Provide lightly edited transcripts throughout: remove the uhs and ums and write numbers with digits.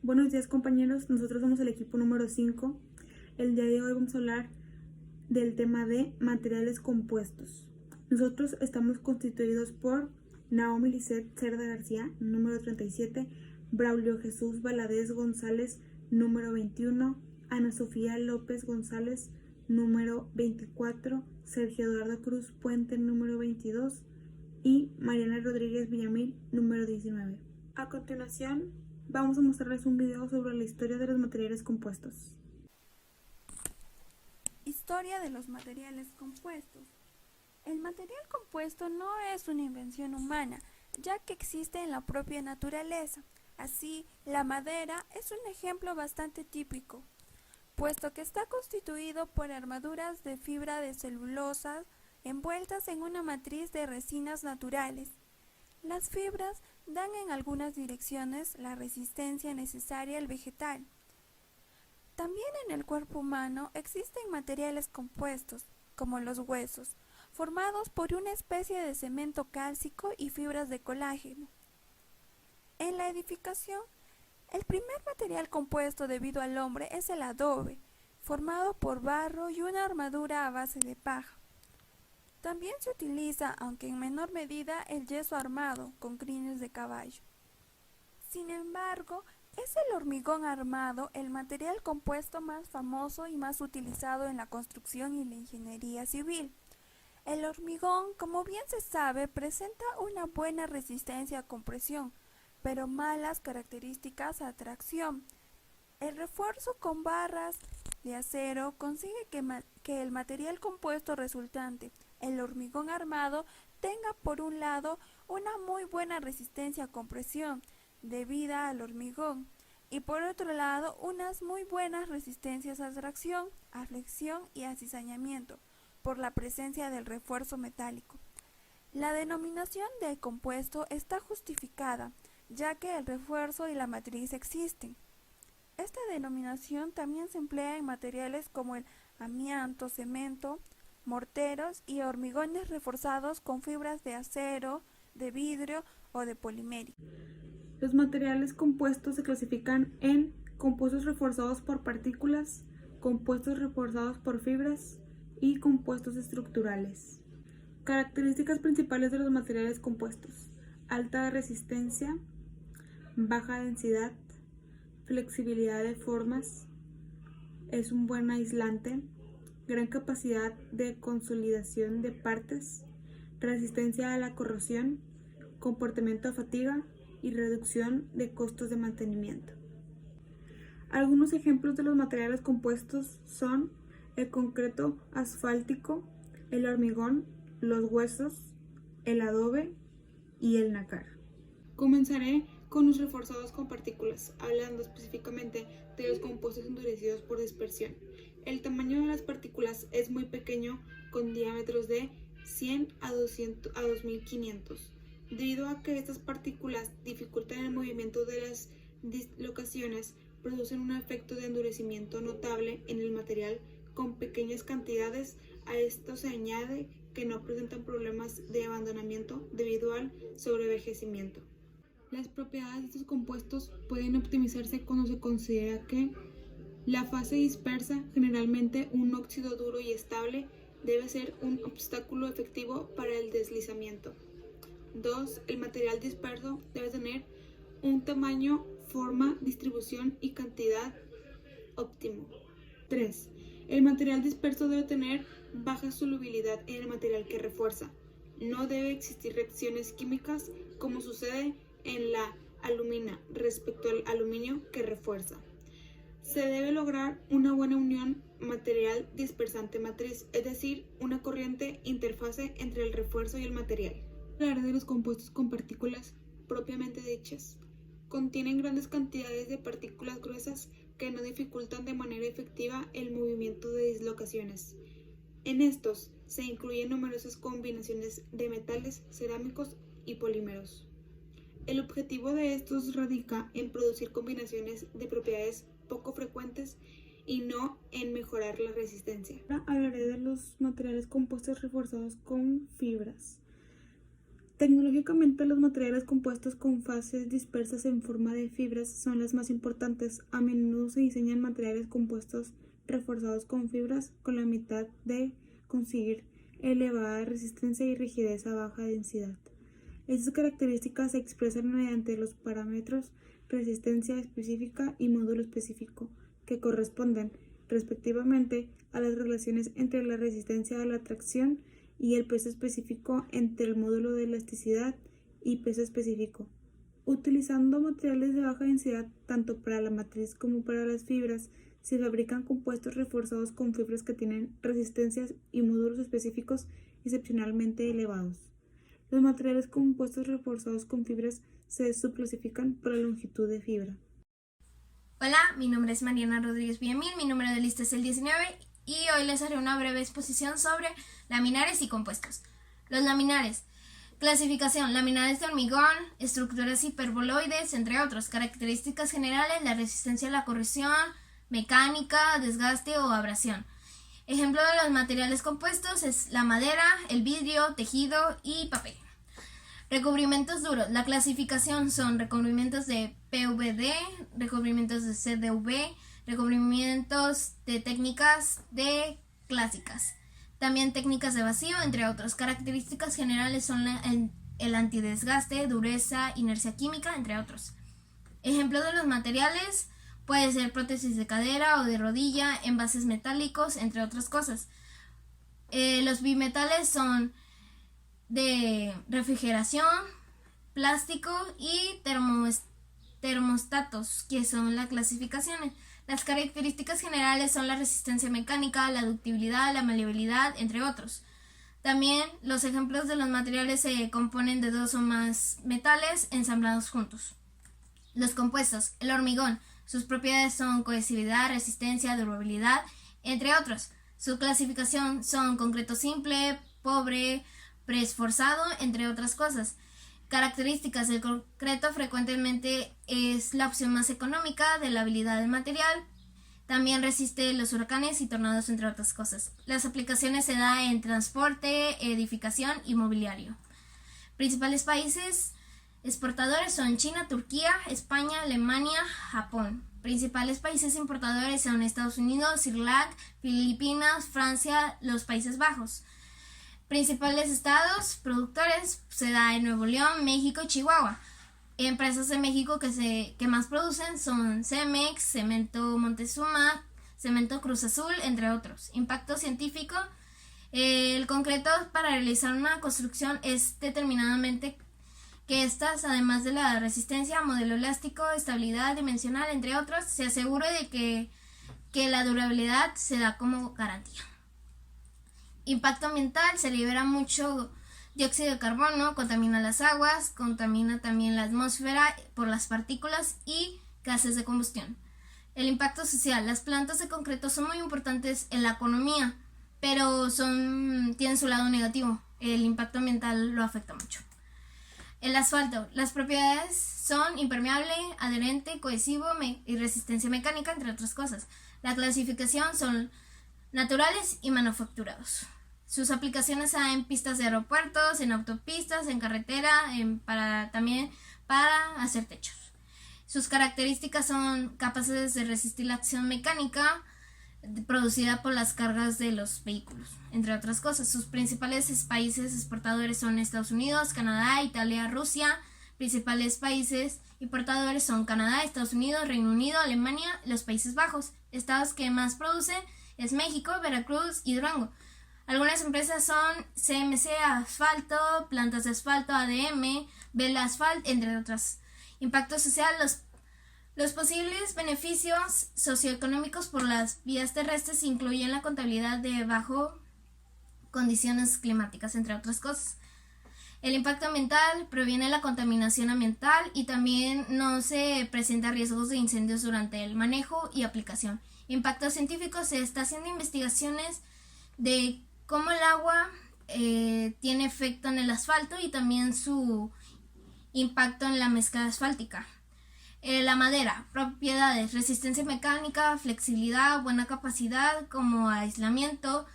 Buenos días compañeros, nosotros somos el equipo número 5. El día de hoy vamos a hablar del tema de materiales compuestos. Nosotros estamos constituidos por Naomi Lisset Cerda García, número 37, Braulio Jesús Valadez González, número 21, Ana Sofía López González, número 24, Sergio Eduardo Cruz Puente, número 22 y Mariana Rodríguez Villamil, número 19. A continuación, vamos a mostrarles un video sobre la historia de los materiales compuestos. Historia de los materiales compuestos. El material compuesto no es una invención humana, ya que existe en la propia naturaleza. Así, la madera es un ejemplo bastante típico, puesto que está constituido por armaduras de fibra de celulosa envueltas en una matriz de resinas naturales. Las fibras dan en algunas direcciones la resistencia necesaria al vegetal. También en el cuerpo humano existen materiales compuestos, como los huesos, formados por una especie de cemento cálcico y fibras de colágeno. En la edificación, el primer material compuesto debido al hombre es el adobe, formado por barro y una armadura a base de paja. También se utiliza, aunque en menor medida, el yeso armado con crines de caballo. Sin embargo, es el hormigón armado el material compuesto más famoso y más utilizado en la construcción y la ingeniería civil. El hormigón, como bien se sabe, presenta una buena resistencia a compresión, pero malas características a tracción. El refuerzo con barras de acero consigue que el material compuesto resultante, el hormigón armado, tenga por un lado una muy buena resistencia a compresión debida al hormigón y por otro lado unas muy buenas resistencias a tracción, a flexión y a cizañamiento por la presencia del refuerzo metálico. La denominación de compuesto está justificada, ya que el refuerzo y la matriz existen. Esta denominación también se emplea en materiales como el amianto, cemento, morteros y hormigones reforzados con fibras de acero, de vidrio o de polimérico. Los materiales compuestos se clasifican en compuestos reforzados por partículas, compuestos reforzados por fibras y compuestos estructurales. Características principales de los materiales compuestos: alta resistencia, baja densidad, flexibilidad de formas, es un buen aislante, gran capacidad de consolidación de partes, resistencia a la corrosión, comportamiento a fatiga y reducción de costos de mantenimiento. Algunos ejemplos de los materiales compuestos son el concreto asfáltico, el hormigón, los huesos, el adobe y el nácar. Comenzaré con los reforzados con partículas, hablando específicamente de los compuestos endurecidos por dispersión. El tamaño de las partículas es muy pequeño, con diámetros de 100 a 2500. Debido a que estas partículas dificultan el movimiento de las dislocaciones, producen un efecto de endurecimiento notable en el material con pequeñas cantidades. A esto se añade que no presentan problemas de abandonamiento debido al sobreenvejecimiento. Las propiedades de estos compuestos pueden optimizarse cuando se considera que la fase dispersa, generalmente un óxido duro y estable, debe ser un obstáculo efectivo para el deslizamiento. 2. El material disperso debe tener un tamaño, forma, distribución y cantidad óptimo. 3. El material disperso debe tener baja solubilidad en el material que refuerza. No debe existir reacciones químicas como sucede en la alumina respecto al aluminio que refuerza. Se debe lograr una buena unión material dispersante matriz, es decir, una corriente interfase entre el refuerzo y el material. Hablar de los compuestos con partículas propiamente dichas. Contienen grandes cantidades de partículas gruesas que no dificultan de manera efectiva el movimiento de dislocaciones. En estos se incluyen numerosas combinaciones de metales, cerámicos y polímeros. El objetivo de estos radica en producir combinaciones de propiedades poco frecuentes y no en mejorar la resistencia. Ahora hablaré de los materiales compuestos reforzados con fibras. Tecnológicamente, los materiales compuestos con fases dispersas en forma de fibras son las más importantes. A menudo se diseñan materiales compuestos reforzados con fibras con la mitad de conseguir elevada resistencia y rigidez a baja densidad. Estas características se expresan mediante los parámetros resistencia específica y módulo específico, que corresponden, respectivamente, a las relaciones entre la resistencia a la tracción y el peso específico entre el módulo de elasticidad y peso específico. Utilizando materiales de baja densidad tanto para la matriz como para las fibras, se fabrican compuestos reforzados con fibras que tienen resistencias y módulos específicos excepcionalmente elevados. Los materiales compuestos reforzados con fibras se subclasifican por la longitud de fibra. Hola, mi nombre es Mariana Rodríguez Villamil, mi número de lista es el 19 y hoy les haré una breve exposición sobre laminares y compuestos. Los laminares. Clasificación: laminares de hormigón, estructuras hiperboloides, entre otros. Características generales: la resistencia a la corrosión mecánica, desgaste o abrasión. Ejemplo de los materiales compuestos es la madera, el vidrio, tejido y papel. Recubrimientos duros. La clasificación son recubrimientos de PVD, recubrimientos de CDV, recubrimientos de técnicas de clásicas. También técnicas de vacío, entre otros. Características generales son el antidesgaste, dureza, inercia química, entre otros. Ejemplo de los materiales puede ser prótesis de cadera o de rodilla, envases metálicos, entre otras cosas. Los bimetales son de refrigeración, plástico y termostatos, que son las clasificaciones. Las características generales son la resistencia mecánica, la ductibilidad, la maleabilidad, entre otros. También los ejemplos de los materiales se componen de dos o más metales ensamblados juntos. Los compuestos. El hormigón. Sus propiedades son cohesividad, resistencia, durabilidad, entre otros. Su clasificación son concreto simple, pobre, preesforzado, entre otras cosas. Características: el concreto frecuentemente es la opción más económica de la habilidad del material. También resiste los huracanes y tornados, entre otras cosas. Las aplicaciones se dan en transporte, edificación y mobiliario. Principales países exportadores son China, Turquía, España, Alemania, Japón. Principales países importadores son Estados Unidos, Sri Lanka, Filipinas, Francia, los Países Bajos. Principales estados productores se da en Nuevo León, México y Chihuahua. Empresas de México que más producen son Cemex, Cemento Montezuma, Cemento Cruz Azul, entre otros. Impacto científico. El concreto para realizar una construcción es determinadamente que estas, además de la resistencia, modelo elástico, estabilidad dimensional, entre otros, se asegure de que la durabilidad se da como garantía. Impacto ambiental: se libera mucho dióxido de carbono, contamina las aguas, contamina también la atmósfera por las partículas y gases de combustión. El impacto social: las plantas de concreto son muy importantes en la economía, pero tienen su lado negativo. El impacto ambiental lo afecta mucho. El asfalto: las propiedades son impermeable, adherente, cohesivo y resistencia mecánica, entre otras cosas. La clasificación son naturales y manufacturados. Sus aplicaciones son en pistas de aeropuertos, en autopistas, en carretera, también para hacer techos. Sus características son capaces de resistir la acción mecánica producida por las cargas de los vehículos, entre otras cosas. Sus principales países exportadores son Estados Unidos, Canadá, Italia, Rusia. Principales países importadores son Canadá, Estados Unidos, Reino Unido, Alemania y los Países Bajos. Estados que más producen es México, Veracruz y Durango. Algunas empresas son CMC Asfalto, Plantas de Asfalto, ADM, Bella Asphalt, entre otras. Impacto social: los posibles beneficios socioeconómicos por las vías terrestres incluyen la contabilidad de bajo condiciones climáticas, entre otras cosas. El impacto ambiental: previene la contaminación ambiental y también no se presenta riesgos de incendios durante el manejo y aplicación. Impacto científico: se está haciendo investigaciones de cómo el agua tiene efecto en el asfalto y también su impacto en la mezcla asfáltica. La madera: propiedades: resistencia mecánica, flexibilidad, buena capacidad como aislamiento,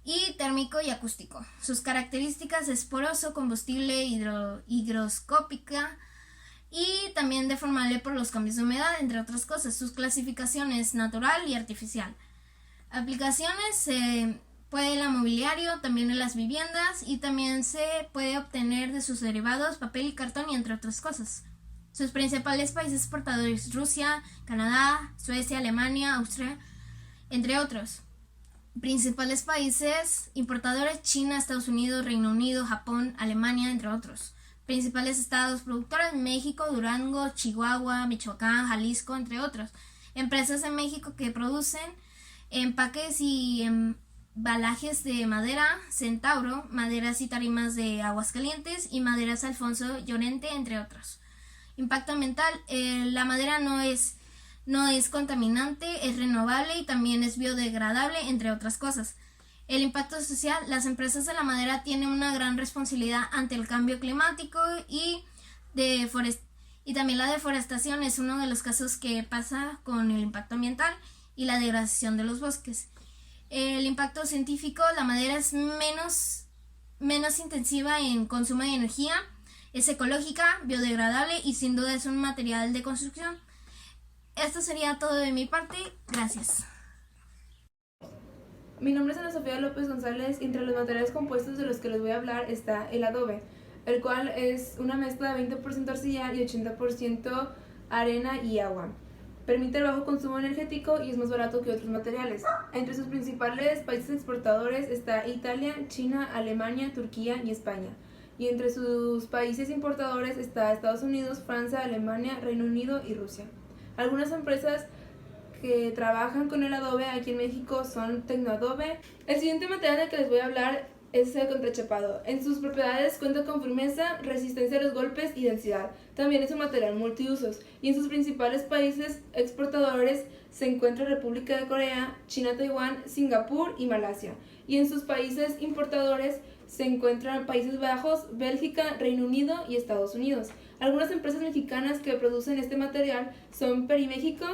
y térmico y acústico. Sus características es poroso, combustible, higroscópica y también deformable por los cambios de humedad, entre otras cosas. Sus clasificaciones natural y artificial. Aplicaciones puede en el mobiliario, también en las viviendas y también se puede obtener de sus derivados papel y cartón y entre otras cosas. Sus principales países exportadores: Rusia, Canadá, Suecia, Alemania, Austria, entre otros. Principales países importadores: China, Estados Unidos, Reino Unido, Japón, Alemania, entre otros. Principales estados productores: México, Durango, Chihuahua, Michoacán, Jalisco, entre otros. Empresas en México que producen empaques y embalajes de madera: Centauro, maderas y tarimas de Aguascalientes y maderas Alfonso Llorente, entre otros. Impacto ambiental: la madera no es contaminante, es renovable y también es biodegradable, entre otras cosas. El impacto social: las empresas de la madera tienen una gran responsabilidad ante el cambio climático y también la deforestación es uno de los casos que pasa con el impacto ambiental y la degradación de los bosques. El impacto científico: la madera es menos intensiva en consumo de energía, es ecológica, biodegradable y sin duda es un material de construcción. Esto sería todo de mi parte. Gracias. Mi nombre es Ana Sofía López González y entre los materiales compuestos de los que les voy a hablar está el adobe, el cual es una mezcla de 20% arcilla y 80% arena y agua. Permite el bajo consumo energético y es más barato que otros materiales. Entre sus principales países exportadores está Italia, China, Alemania, Turquía y España. Y entre sus países importadores está Estados Unidos, Francia, Alemania, Reino Unido y Rusia. Algunas empresas que trabajan con el adobe aquí en México son Tecnoadobe. El siguiente material del que les voy a hablar es el contrachapado. En sus propiedades cuenta con firmeza, resistencia a los golpes y densidad. También es un material multiusos. Y en sus principales países exportadores se encuentra República de Corea, China, Taiwán, Singapur y Malasia. Y en sus países importadores se encuentran Países Bajos, Bélgica, Reino Unido y Estados Unidos. Algunas empresas mexicanas que producen este material son Periméxico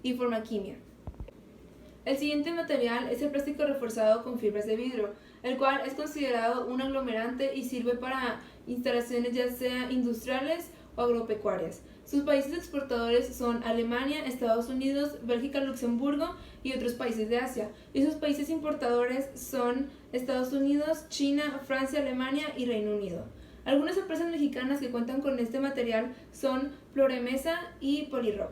y Formaquimia. El siguiente material es el plástico reforzado con fibras de vidrio, el cual es considerado un aglomerante y sirve para instalaciones ya sea industriales o agropecuarias. Sus países exportadores son Alemania, Estados Unidos, Bélgica, Luxemburgo y otros países de Asia. Y sus países importadores son Estados Unidos, China, Francia, Alemania y Reino Unido. Algunas empresas mexicanas que cuentan con este material son Floremesa y Polirob.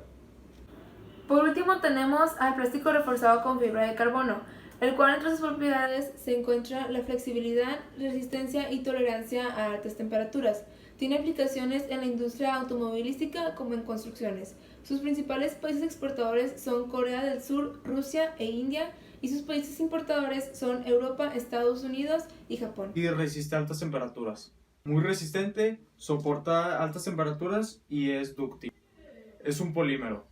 Por último tenemos al plástico reforzado con fibra de carbono, el cual entre sus propiedades se encuentra la flexibilidad, resistencia y tolerancia a altas temperaturas. Tiene aplicaciones en la industria automovilística como en construcciones. Sus principales países exportadores son Corea del Sur, Rusia e India, y sus países importadores son Europa, Estados Unidos y Japón. Y resiste altas temperaturas. Muy resistente, soporta altas temperaturas y es dúctil. Es un polímero.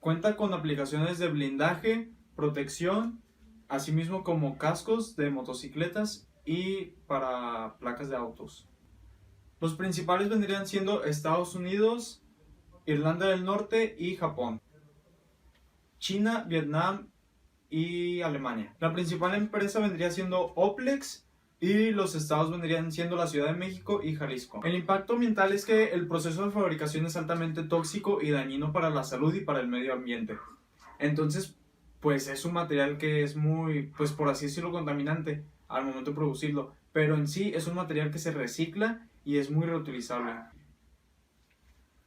Cuenta con aplicaciones de blindaje, protección, asimismo como cascos de motocicletas y para placas de autos. Los principales vendrían siendo Estados Unidos, Irlanda del Norte y Japón. China, Vietnam y Alemania. La principal empresa vendría siendo Oplex y los estados vendrían siendo la Ciudad de México y Jalisco. El impacto ambiental es que el proceso de fabricación es altamente tóxico y dañino para la salud y para el medio ambiente. Entonces, pues es un material que es muy, pues por así decirlo, contaminante al momento de producirlo. Pero en sí es un material que se recicla y es muy reutilizable.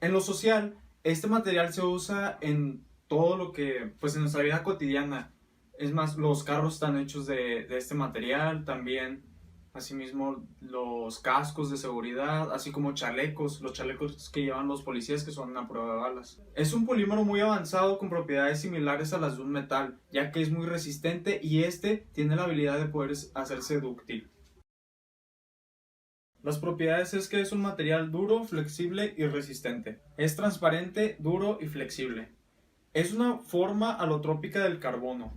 En lo social, este material se usa en todo lo que, pues en nuestra vida cotidiana. Es más, los carros están hechos de este material, también asimismo los cascos de seguridad, así como chalecos, los chalecos que llevan los policías que son a prueba de balas. Es un polímero muy avanzado con propiedades similares a las de un metal, ya que es muy resistente y este tiene la habilidad de poder hacerse dúctil. Las propiedades es que es un material duro, flexible y resistente. Es transparente, duro y flexible. Es una forma alotrópica del carbono.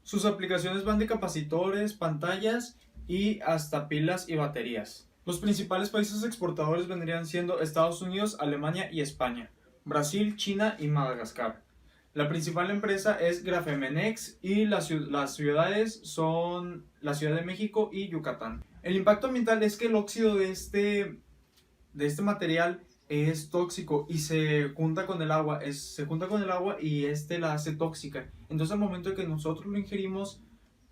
Sus aplicaciones van de capacitores, pantallas y hasta pilas y baterías. Los principales países exportadores vendrían siendo Estados Unidos, Alemania y España, Brasil, China y Madagascar. La principal empresa es Grafemenex y las ciudades son la Ciudad de México y Yucatán. El impacto ambiental es que el óxido de este material es tóxico y se junta con el agua, y la hace tóxica. Entonces al momento de que nosotros lo ingerimos,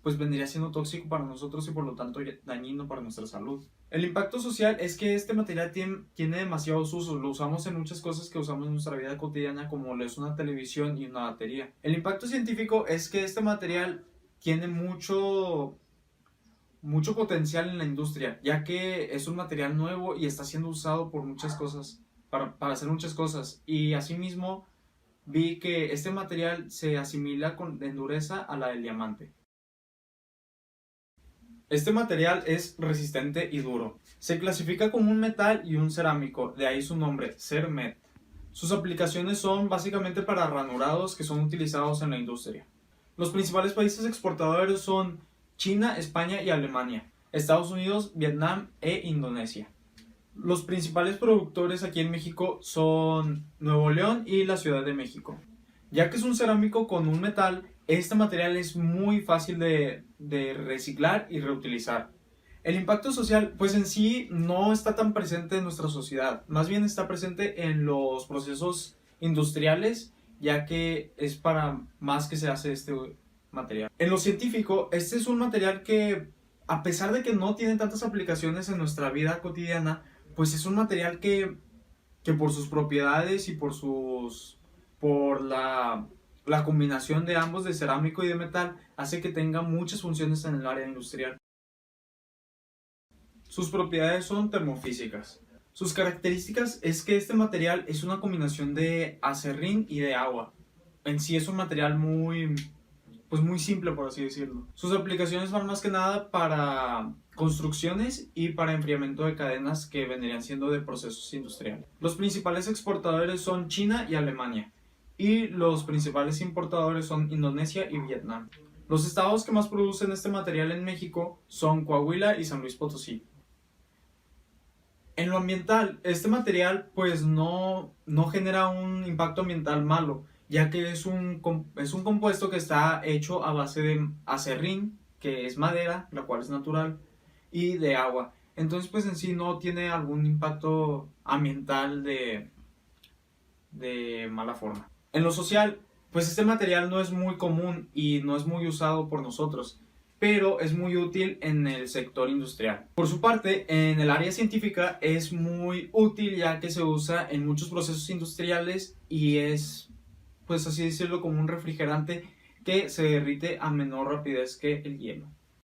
pues vendría siendo tóxico para nosotros y por lo tanto dañino para nuestra salud. El impacto social es que este material tiene demasiados usos, lo usamos en muchas cosas que usamos en nuestra vida cotidiana, como lo es una televisión y una batería. El impacto científico es que este material tiene mucho potencial en la industria, ya que es un material nuevo y está siendo usado por muchas cosas, para hacer muchas cosas. Y asimismo vi que este material se asimila en dureza a la del diamante. Este material es resistente y duro. Se clasifica como un metal y un cerámico, de ahí su nombre, CERMET. Sus aplicaciones son básicamente para ranurados que son utilizados en la industria. Los principales países exportadores son China, España y Alemania, Estados Unidos, Vietnam e Indonesia. Los principales productores aquí en México son Nuevo León y la Ciudad de México. Ya que es un cerámico con un metal, este material es muy fácil de reciclar y reutilizar. El impacto social, pues en sí no está tan presente en nuestra sociedad, más bien está presente en los procesos industriales, ya que es para más que se hace este material. En lo científico, este es un material que, a pesar de que no tiene tantas aplicaciones en nuestra vida cotidiana, pues es un material que por sus propiedades y por la combinación de ambos, de cerámico y de metal, hace que tenga muchas funciones en el área industrial. Sus propiedades son termofísicas. Sus características es que este material es una combinación de acerrín y de agua. En sí es un material muy simple, por así decirlo. Sus aplicaciones van más que nada para construcciones y para enfriamiento de cadenas que vendrían siendo de procesos industriales. Los principales exportadores son China y Alemania, y los principales importadores son Indonesia y Vietnam. Los estados que más producen este material en México son Coahuila y San Luis Potosí. En lo ambiental, este material pues no genera un impacto ambiental malo, ya que es un compuesto que está hecho a base de acerrín, que es madera, la cual es natural, y de agua. Entonces pues en sí no tiene algún impacto ambiental de mala forma. En lo social, pues este material no es muy común y no es muy usado por nosotros, pero es muy útil en el sector industrial. Por su parte, en el área científica es muy útil, ya que se usa en muchos procesos industriales y es, pues así decirlo, como un refrigerante que se derrite a menor rapidez que el hielo.